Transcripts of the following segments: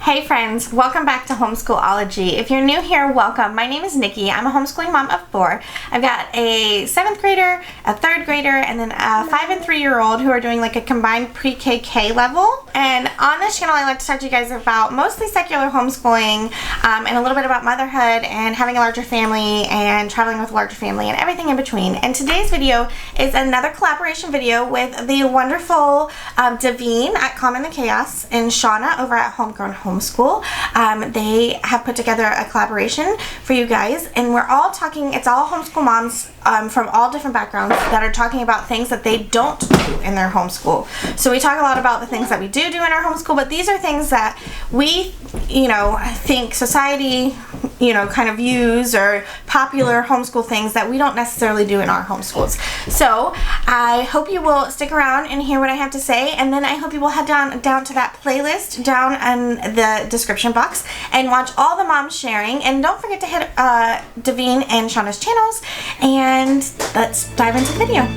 Hey friends, welcome back to Homeschool-ology. If you're new here, welcome. My name is Nikki. I'm a homeschooling mom of 4. I've got a 7th grader, a 3rd grader, and then a 5 and 3-year-old who are doing like a combined pre-KK level. And on this channel, I like to talk to you guys about mostly secular homeschooling and a little bit about motherhood and having a larger family and traveling with a larger family and everything in between. And today's video is another collaboration video with the wonderful Davene at Calm in the Chaos and Shauna over at Homegrown Homeschool. They have put together a collaboration for you guys, and we're all talking, it's all homeschool moms from all different backgrounds that are talking about things that they don't do in their homeschool. So we talk a lot about the things that we do in our homeschool, but these are things that we, think society, kind of views or popular homeschool things that we don't necessarily do in our homeschools. So I hope you will stick around and hear what I have to say, and then I hope you will head down to that playlist down in the description box and watch all the moms sharing, and don't forget to hit Davene and Shauna's channels, and let's dive into the video.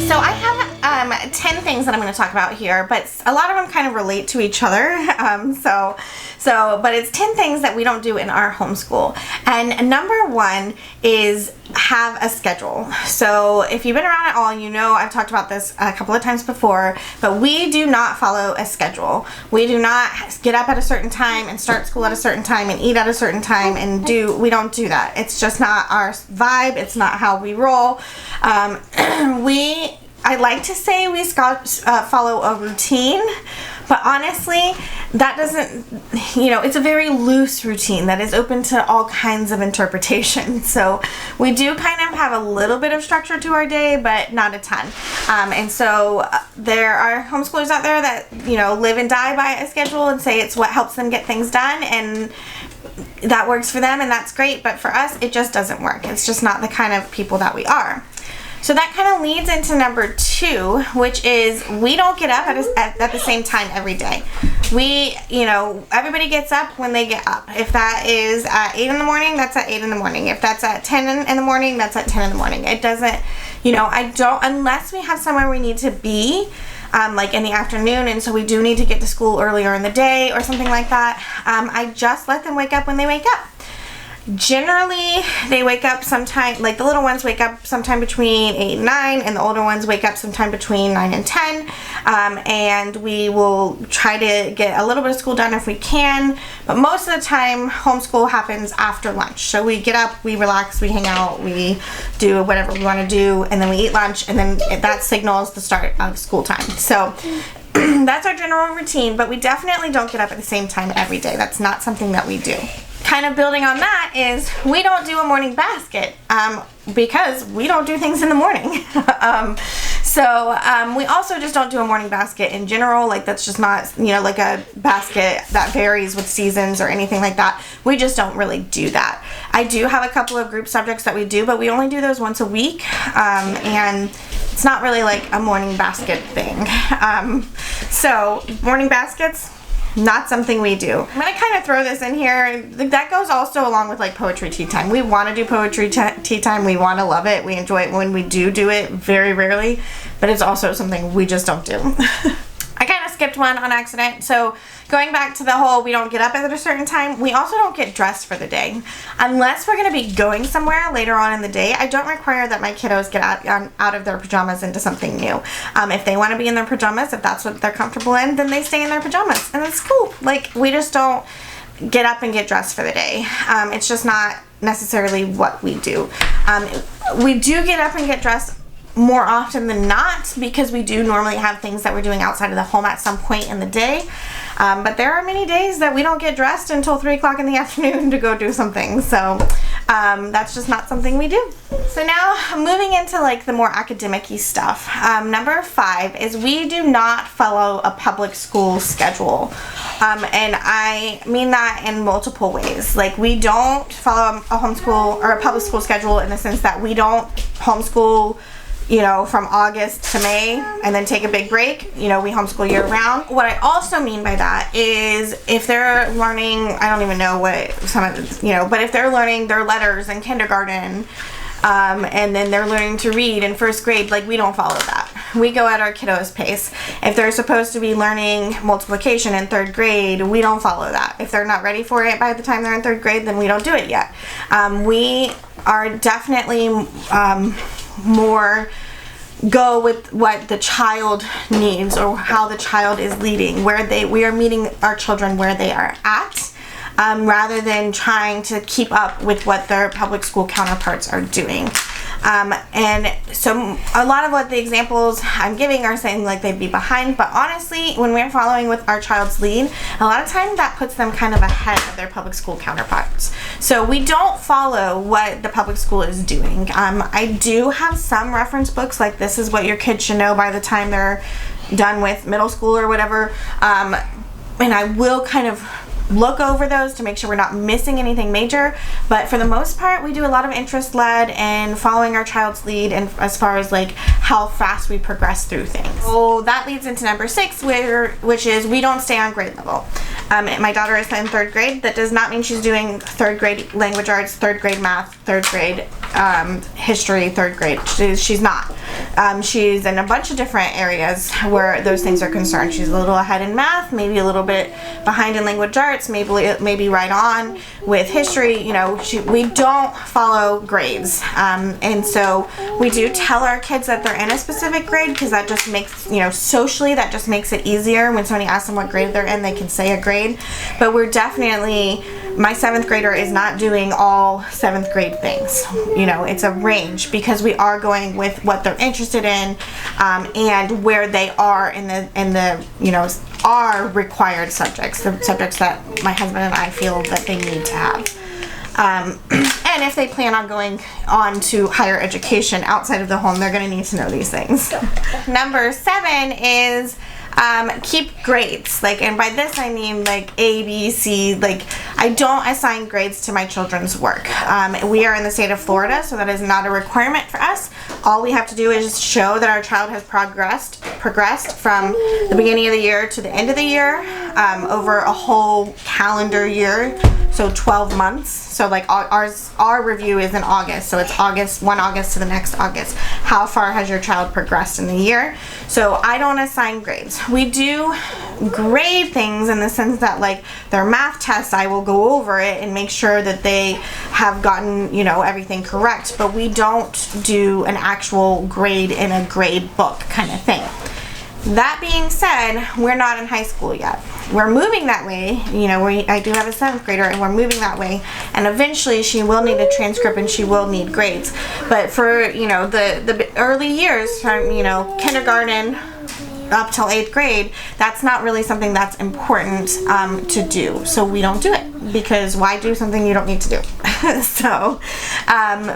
So I have 10 things that I'm going to talk about here, but a lot of them kind of relate to each other. But it's 10 things that we don't do in our homeschool. And number 1 is have a schedule. So if you've been around at all, I've talked about this a couple of times before, but we do not follow a schedule. We do not get up at a certain time and start school at a certain time and eat at a certain time and we don't do that. It's just not our vibe. It's not how we roll. I like to say we follow a routine, but honestly, that doesn't, it's a very loose routine that is open to all kinds of interpretation. So we do kind of have a little bit of structure to our day, but not a ton. And so there are homeschoolers out there that, live and die by a schedule and say it's what helps them get things done, and that works for them, and that's great. But for us, it just doesn't work. It's just not the kind of people that we are. So that kind of leads into number 2, which is we don't get up at the same time every day. Everybody gets up when they get up. If that is at 8 in the morning, that's at 8 in the morning. If that's at 10 in the morning, that's at 10 in the morning. It doesn't, unless we have somewhere we need to be, like in the afternoon, and so we do need to get to school earlier in the day or something like that, I just let them wake up when they wake up. Generally, they wake up sometime, like the little ones wake up sometime between 8 and 9, and the older ones wake up sometime between 9 and 10, and we will try to get a little bit of school done if we can, but most of the time, homeschool happens after lunch. So we get up, we relax, we hang out, we do whatever we want to do, and then we eat lunch, and then that signals the start of school time. So that's our general routine, but we definitely don't get up at the same time every day. That's not something that we do. Kind of building on that is we don't do a morning basket because we don't do things in the morning. We also just don't do a morning basket in general. Like, that's just not, like a basket that varies with seasons or anything like that. We just don't really do that. I do have a couple of group subjects that we do, but we only do those once a week. And it's not really like a morning basket thing. So morning baskets, not something we do. I'm going to kind of throw this in here. That goes also along with like poetry tea time. We want to do poetry tea time. We want to love it. We enjoy it when we do it, very rarely, but it's also something we just don't do. I kind of skipped one on accident. So going back to the whole we don't get up at a certain time, we also don't get dressed for the day. Unless we're going to be going somewhere later on in the day, I don't require that my kiddos get out of their pajamas into something new. If they want to be in their pajamas, if that's what they're comfortable in, then they stay in their pajamas, and it's cool. Like, we just don't get up and get dressed for the day. It's just not necessarily what we do. We do get up and get dressed more often than not because we do normally have things that we're doing outside of the home at some point in the day. But there are many days that we don't get dressed until 3 o'clock in the afternoon to go do something. So that's just not something we do. So now moving into like the more academic-y stuff. Number 5 is we do not follow a public school schedule. And I mean that in multiple ways. Like, we don't follow a homeschool or a public school schedule in the sense that we don't homeschool you know, from August to May and then take a big break. You know, we homeschool year round. What I also mean by that is if they're learning, I don't even know what some of, you know, but if they're learning their letters in kindergarten, and then they're learning to read in first grade, like, we don't follow that. We go at our kiddos' pace. If they're supposed to be learning multiplication in third grade, we don't follow that. If they're not ready for it by the time they're in third grade, then we don't do it yet. We are definitely more go with what the child needs or how the child is leading, we are meeting our children where they are at. Rather than trying to keep up with what their public school counterparts are doing. And so a lot of what the examples I'm giving are saying like they'd be behind, but honestly, when we're following with our child's lead, a lot of times that puts them kind of ahead of their public school counterparts. So we don't follow what the public school is doing. I do have some reference books, like this is what your kids should know by the time they're done with middle school or whatever. And I will kind of look over those to make sure we're not missing anything major, but for the most part we do a lot of interest led and following our child's lead, and as far as like how fast we progress through things. So that leads into number 6, which is we don't stay on grade level. My daughter is in third grade. That does not mean she's doing third grade language arts, third grade math, third grade history, third grade. She's not. She's in a bunch of different areas where those things are concerned. She's a little ahead in math, maybe a little bit behind in language arts, maybe right on with history. You know, we don't follow grades, and so we do tell our kids that they're in a specific grade, because that just makes, you know, socially that just makes it easier. When somebody asks them what grade they're in, they can say a grade. But we're definitely, my 7th grader is not doing all 7th grade things. You know, it's a range, because we are going with what they're interested in, and where they are in the you know, are required subjects, the subjects that my husband and I feel that they need to have. And if they plan on going on to higher education outside of the home, they're going to need to know these things. Number 7 is keep grades. Like, and by this I mean like A, B, C. Like, I don't assign grades to my children's work. We are in the state of Florida, so that is not a requirement for us. All we have to do is show that our child has progressed from the beginning of the year to the end of the year, over a whole calendar year, so 12 months. So like our review is in August, so it's one August to the next August. How far has your child progressed in the year? So I don't assign grades. We do grade things in the sense that, like, their math tests, I will go over it and make sure that they have gotten, you know, everything correct, but we don't do an actual grade in a grade book kind of thing. That being said, we're not in high school yet. We're moving that way. You know, I do have a 7th grader, and we're moving that way. And eventually, she will need a transcript and she will need grades. But for, you know, the early years, from, you know, kindergarten up till 8th grade, that's not really something that's important to do. So we don't do it, because why do something you don't need to do? So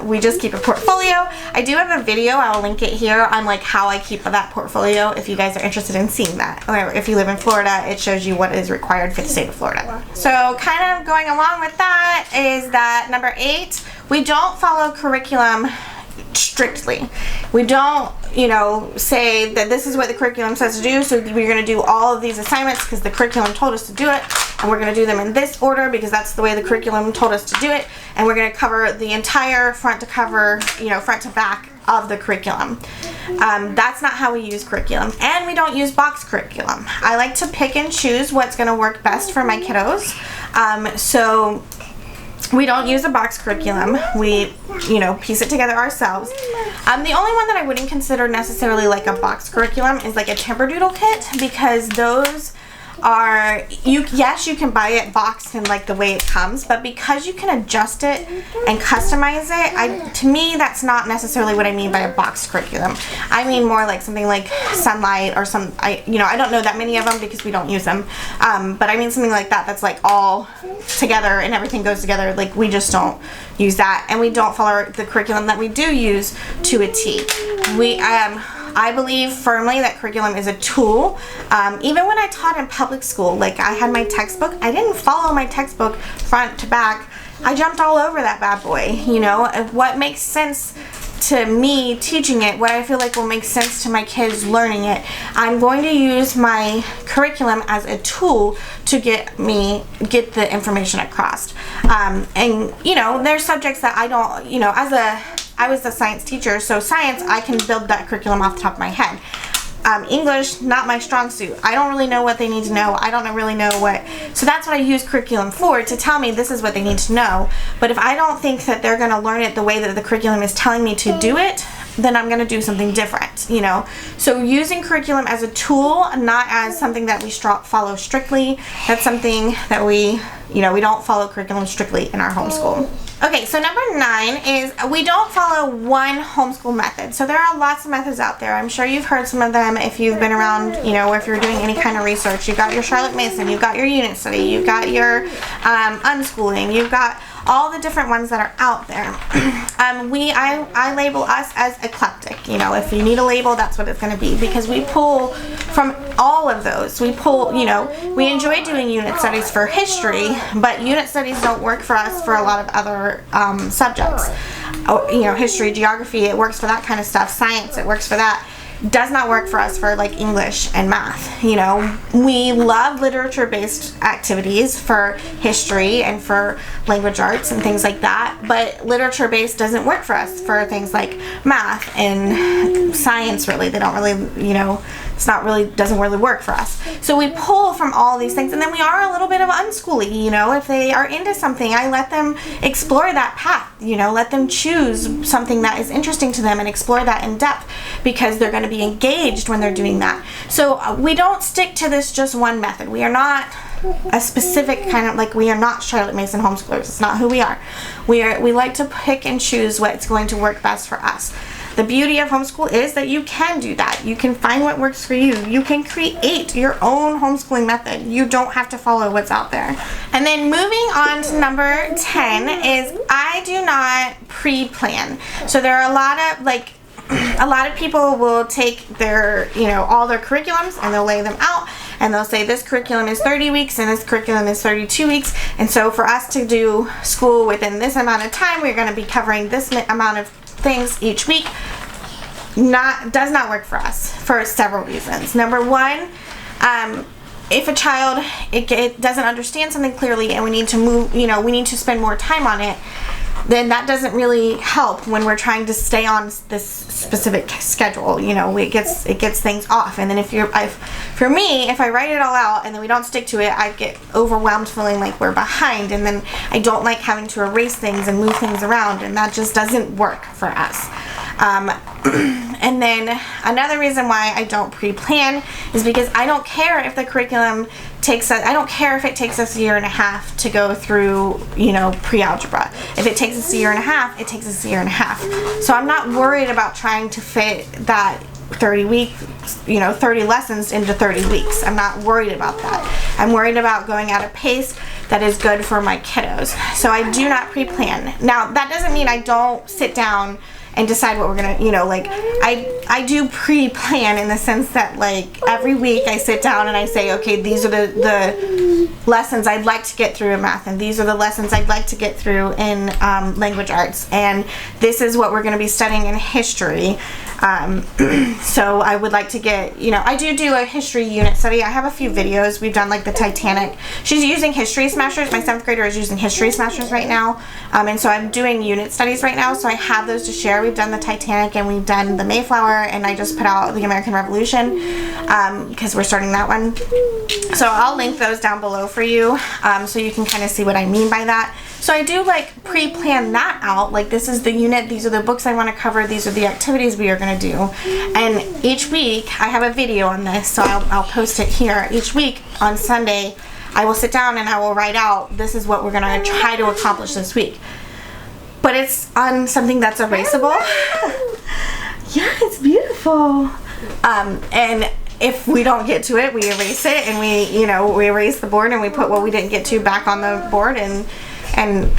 we just keep a portfolio. I do have a video, I'll link it here, on like how I keep that portfolio if you guys are interested in seeing that. Or if you live in Florida, it shows you what is required for the state of Florida. So kind of going along with that is that number 8, we don't follow curriculum strictly. We don't, you know, say that this is what the curriculum says to do, so we're going to do all of these assignments because the curriculum told us to do it, and we're going to do them in this order because that's the way the curriculum told us to do it, and we're going to cover the entire front to cover, you know, front to back of the curriculum. That's not how we use curriculum, and we don't use box curriculum. I like to pick and choose what's going to work best for my kiddos. So we don't use a box curriculum. We, you know, piece it together ourselves. The only one that I wouldn't consider necessarily like a box curriculum is like a Timberdoodle kit, because those are, yes, you can buy it boxed in like the way it comes, but because you can adjust it and customize it, to me that's not necessarily what I mean by a box curriculum. I mean more like something like Sunlight or you know, I don't know that many of them because we don't use them, but I mean something like that that's like all together and everything goes together. Like, we just don't use that, and we don't follow the curriculum that we do use to a T. I believe firmly that curriculum is a tool. Even when I taught in public school, like I had my textbook, I didn't follow my textbook front to back. I jumped all over that bad boy, you know. What makes sense to me teaching it, what I feel like will make sense to my kids learning it. I'm going to use my curriculum as a tool to get the information across. And you know, there's subjects that I don't, you know, I was a science teacher, so science, I can build that curriculum off the top of my head. English, not my strong suit. I don't really know what they need to know. I don't really know what, so that's what I use curriculum for, to tell me this is what they need to know. But if I don't think that they're going to learn it the way that the curriculum is telling me to do it, then I'm going to do something different, you know. So using curriculum as a tool, not as something that we follow strictly. That's something that we don't follow curriculum strictly in our homeschool. Okay, so number 9 is we don't follow one homeschool method. So there are lots of methods out there. I'm sure you've heard some of them if you've been around, you know, or if you're doing any kind of research. You've got your Charlotte Mason, you've got your unit study, you've got your unschooling, you've got all the different ones that are out there. I label us as eclectic. You know, if you need a label, that's what it's going to be, because we pull from all of those. We pull, you know, we enjoy doing unit studies for history, but unit studies don't work for us for a lot of other subjects. You know, history, geography, it works for that kind of stuff. Science, it works for that. Does not work for us for like English and math. You know, we love literature-based activities for history and for language arts and things like that, but literature-based doesn't work for us for things like math and science. Really, they don't really, you know, doesn't really work for us. So we pull from all these things, and then we are a little bit of unschooly, you know. If they are into something, I let them explore that path, you know, let them choose something that is interesting to them and explore that in depth, because they're going to be engaged when they're doing that. So we don't stick to this just one method. We are not a specific kind of, like, we are not Charlotte Mason homeschoolers. It's not who we are. We like to pick and choose what's going to work best for us. The beauty of homeschool is that you can do that. You can find what works for you. You can create your own homeschooling method. You don't have to follow what's out there. And then moving on to number 10 is I do not pre-plan. So there are a lot of people will take their, you know, all their curriculums and they'll lay them out, and they'll say this curriculum is 30 weeks and this curriculum is 32 weeks. And so for us to do school within this amount of time, we're going to be covering this amount of things each week. Does not work for us for several reasons. Number one, if a child it doesn't understand something clearly and we need to move, you know, we need to spend more time on it, then that doesn't really help when we're trying to stay on this specific schedule. You know, it gets things off. And then for me, if I write it all out and then we don't stick to it, I get overwhelmed feeling like we're behind, and then I don't like having to erase things and move things around, and that just doesn't work for us. And then another reason why I don't pre-plan is because I don't care if the curriculum I don't care if it takes us a year and a half to go through, you know, pre-algebra. If it takes us a year and a half, it takes us a year and a half. So I'm not worried about trying to fit that 30 lessons into 30 weeks. I'm not worried about that. I'm worried about going at a pace that is good for my kiddos. So I do not pre-plan. Now, that doesn't mean I don't sit down and decide what we're gonna, you know, like I do pre-plan in the sense that, like, every week I sit down and I say, okay, these are the lessons I'd like to get through in math, and these are the lessons I'd like to get through in language arts, and this is what we're gonna be studying in history. So I would like to get, you know, I do a history unit study. I have a few videos. We've done like the Titanic. She's using History Smashers. My 7th grader is using History Smashers right now. And so I'm doing unit studies right now. So I have those to share. We've done the Titanic and we've done the Mayflower, and I just put out the American Revolution because we're starting that one. So I'll link those down below for you so you can kind of see what I mean by that. So I do like pre-plan that out, like this is the unit, these are the books I want to cover, these are the activities we are going to do. And each week I have a video on this, so I'll post it here. Each week on Sunday I will sit down and I will write out, this is what we're going to try to accomplish this week. But it's on something that's erasable. Yeah, it's beautiful. And if we don't get to it, we erase it, and we erase the board and we put what we didn't get to back on the board, and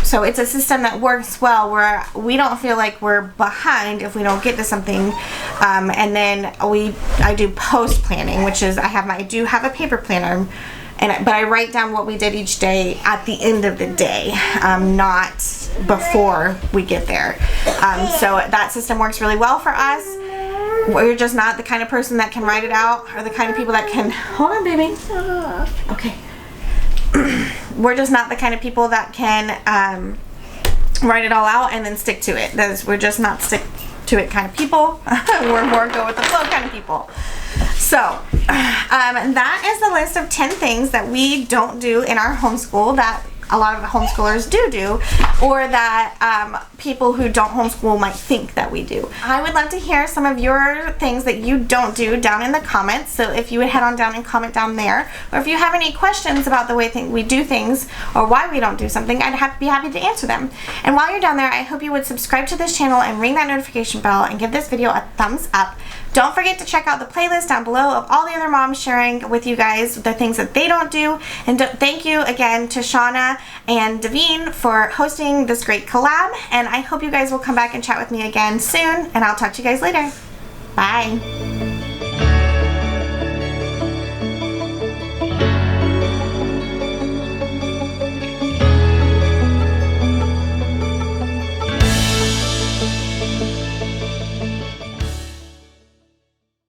so it's a system that works well where we don't feel like we're behind if we don't get to something. And then I do post planning, which is I do have a paper planner, but I write down what we did each day at the end of the day, not before we get there. So that system works really well for us. We're just not the kind of person that can write it out, or the kind of people that can, hold on baby, okay. We're just not the kind of people that can write it all out and then stick to it. We're just not stick to it kind of people. We're more go with the flow kind of people. So that is the list of 10 things that we don't do in our homeschool that a lot of homeschoolers do, or that people who don't homeschool might think that we do. I would love to hear some of your things that you don't do down in the comments. So if you would head on down and comment down there, or if you have any questions about the way we do things or why we don't do something, I'd be happy to answer them. And while you're down there, I hope you would subscribe to this channel and ring that notification bell and give this video a thumbs up. Don't forget to check out the playlist down below of all the other moms sharing with you guys the things that they don't do. And thank you again to Shauna and Davene for hosting this great collab. And I hope you guys will come back and chat with me again soon. And I'll talk to you guys later. Bye.